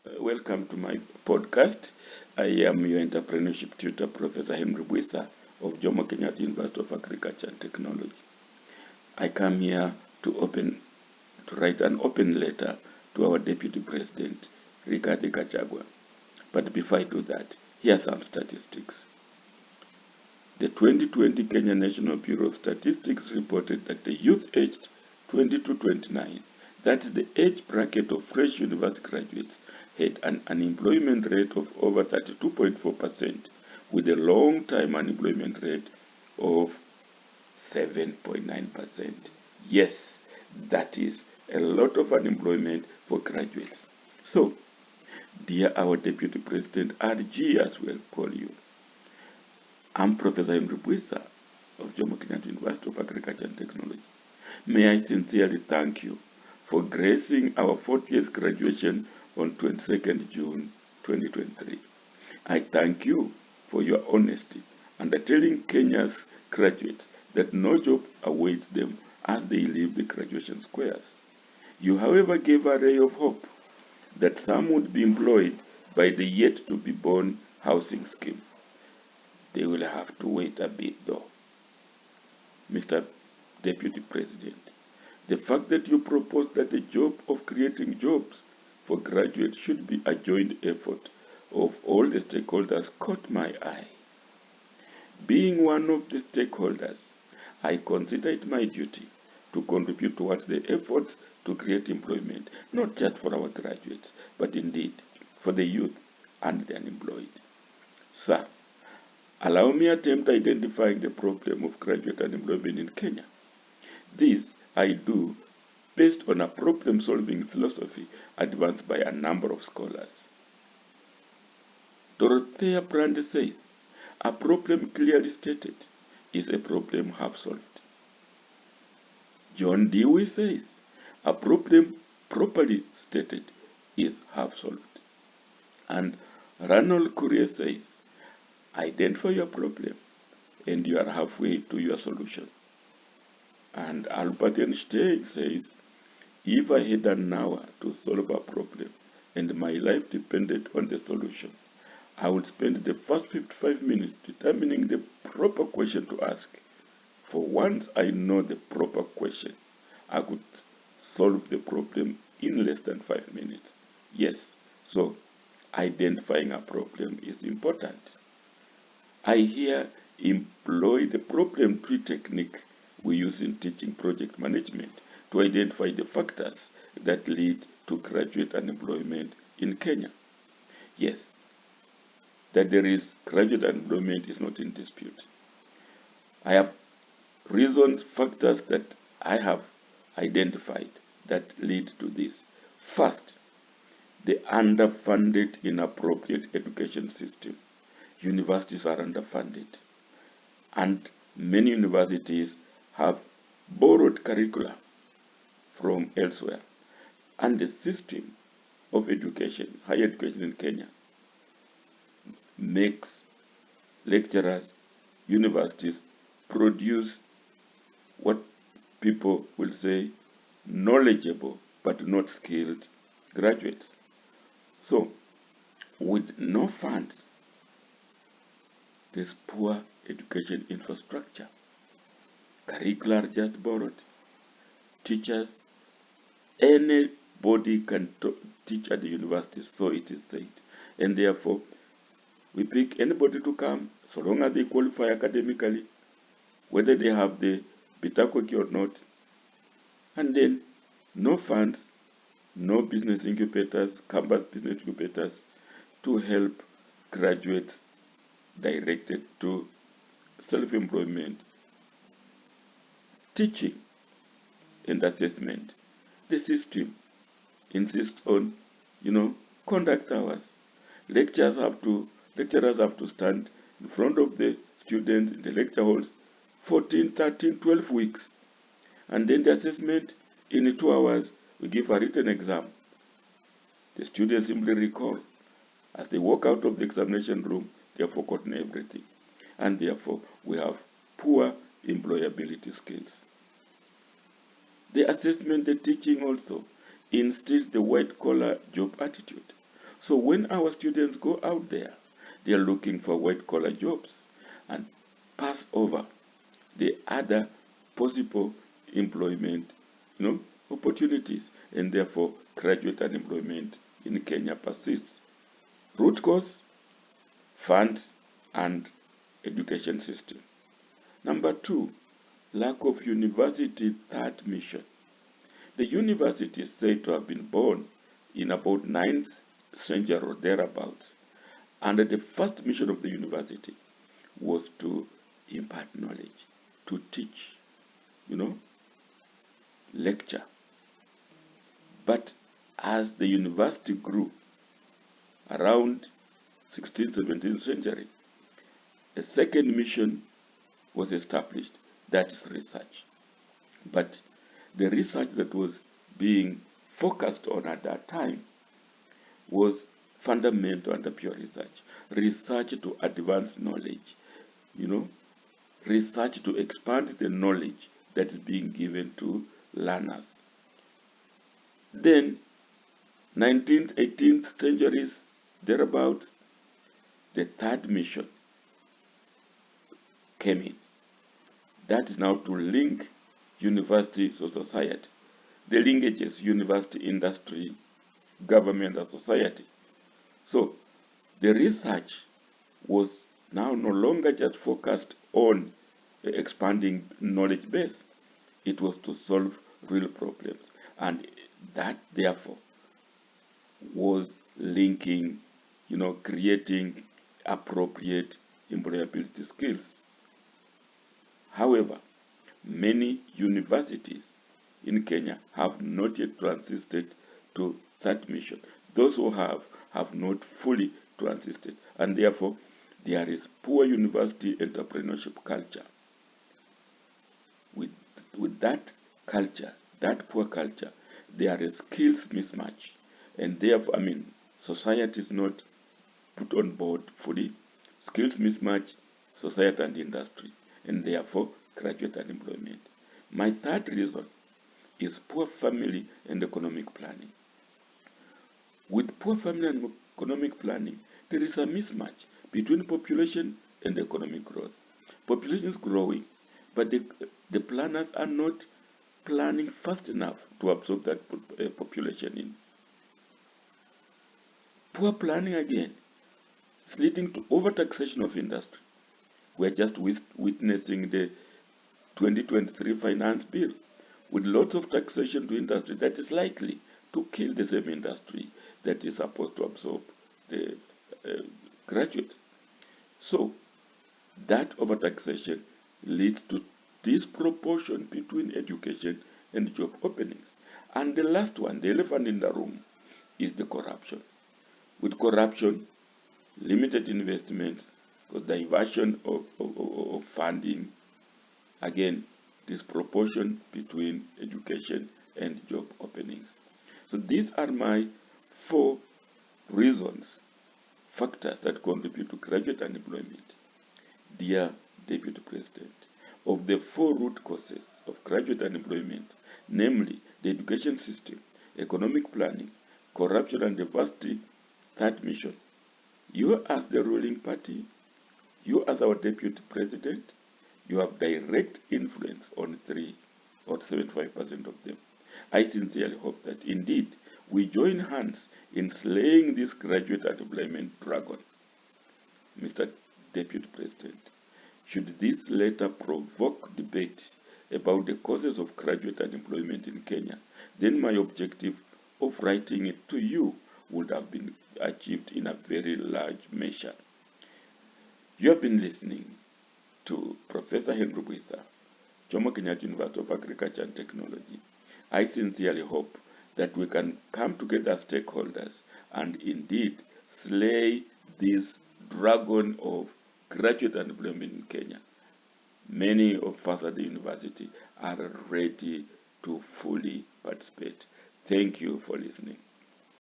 Welcome to my podcast. I am your entrepreneurship tutor, Professor Henry Bwisa of Jomo Kenyatta University of Agriculture and Technology. I come here to write an open letter to our Deputy President, Rigathi Gachagua. But before I do that, here are some statistics. The 2020 Kenya National Bureau of Statistics reported that the youth aged 20 to 29, that's the age bracket of fresh university graduates, had an unemployment rate of over 32.4%, with a long-time unemployment rate of 7.9%. Yes, that is a lot of unemployment for graduates. So, dear our Deputy President, RG as well call you. I'm Professor Henry Bwisa of Jomo Kenyatta University of Agriculture and Technology. May I sincerely thank you for gracing our 40th graduation on 22nd June 2023. I thank you for your honesty and telling Kenya's graduates that no job awaits them as they leave the graduation squares. You, however, gave a ray of hope that some would be employed by the yet-to-be-born housing scheme. They will have to wait a bit though. Mr. Deputy President, the fact that you propose that the job of creating jobs for graduates should be a joint effort of all the stakeholders caught my eye. Being one of the stakeholders, I consider it my duty to contribute towards the efforts to create employment, not just for our graduates, but indeed for the youth and the unemployed. Sir, allow me attempt identifying the problem of graduate unemployment in Kenya. This I do based on a problem-solving philosophy advanced by a number of scholars. Dorothea Brande says, a problem clearly stated is a problem half solved. John Dewey says, a problem properly stated is half solved. And Ranald Courier says, identify your problem and you are halfway to your solution. And Albert Einstein says, if I had an hour to solve a problem and my life depended on the solution, I would spend the first 55 minutes determining the proper question to ask. For once I know the proper question, I could solve the problem in less than 5 minutes. Yes, so identifying a problem is important. I here employ the problem tree technique we use in teaching project management to identify the factors that lead to graduate unemployment in Kenya. Yes, that there is graduate unemployment is not in dispute. I have reasons, factors that I have identified that lead to this. First, the underfunded, inappropriate education system. Universities are underfunded, and many universities have borrowed curricula from elsewhere. And the system of education, higher education in Kenya, makes lecturers, universities produce what people will say knowledgeable but not skilled graduates. So, with no funds, there's poor education infrastructure. Curricula are just borrowed. Teachers, anybody can teach at the university, so it is said. And therefore, we pick anybody to come, so long as they qualify academically, whether they have the Bitakoki or not. And then, no funds, no business incubators, campus business incubators to help graduates directed to self-employment, teaching, and assessment. The system insists on, conduct hours. Lecturers have to stand in front of the students in the lecture halls 14, 13, 12 weeks. And then the assessment in 2 hours, we give a written exam. The students simply recall. As they walk out of the examination room, they have forgotten everything. And therefore, we have poor employability skills. The assessment, the teaching also instills the white-collar job attitude. So when our students go out there, they are looking for white-collar jobs and pass over the other possible employment, opportunities, and therefore graduate unemployment in Kenya persists. Root cause: funds and education system. Number two, lack of university third mission. The university is said to have been born in about 9th century or thereabouts, and the first mission of the university was to impart knowledge, to teach, lecture. But as the university grew around 16th, 17th century, a second mission was established, that is research. But the research that was being focused on at that time was fundamental and pure research. Research to advance knowledge, research to expand the knowledge that is being given to learners. Then, 19th, 18th centuries, thereabouts, the third mission came in. That is now to link university to society. The linkages: university, industry, government, and society. So the research was now no longer just focused on expanding knowledge base. It was to solve real problems, and that therefore was linking, creating appropriate employability skills. However, many universities in Kenya have not yet transited to that mission. Those who have not fully transited, and therefore there is poor university entrepreneurship culture. With that culture, that poor culture, there is skills mismatch, and therefore, society is not put on board fully. Skills mismatch, society and industry, and therefore graduate unemployment. My third reason is poor family and economic planning. With poor family and economic planning, there is a mismatch between population and economic growth. Population is growing, but the planners are not planning fast enough to absorb that population in. Poor planning again is leading to overtaxation of industry. We are just witnessing the 2023 finance bill with lots of taxation to industry that is likely to kill the same industry that is supposed to absorb the graduates. So that overtaxation leads to disproportion between education and job openings. And the last one, the elephant in the room, is the corruption. With corruption, limited investments, diversion of funding, again, disproportion between education and job openings. So these are my 4 reasons, factors that contribute to graduate unemployment. Dear Deputy President, of the 4 root causes of graduate unemployment, namely the education system, economic planning, corruption, and diversity third mission, you as the ruling party, you as our Deputy President, you have direct influence on 3 or 75% of them. I sincerely hope that indeed we join hands in slaying this graduate unemployment dragon. Mr. Deputy President, should this letter provoke debate about the causes of graduate unemployment in Kenya, then my objective of writing it to you would have been achieved in a very large measure. You have been listening to Professor Henry Bwisa, Jomo Kenyatta University of Agriculture and Technology. I sincerely hope that we can come together as stakeholders and indeed slay this dragon of graduate unemployment in Kenya. Many of us at the university are ready to fully participate. Thank you for listening.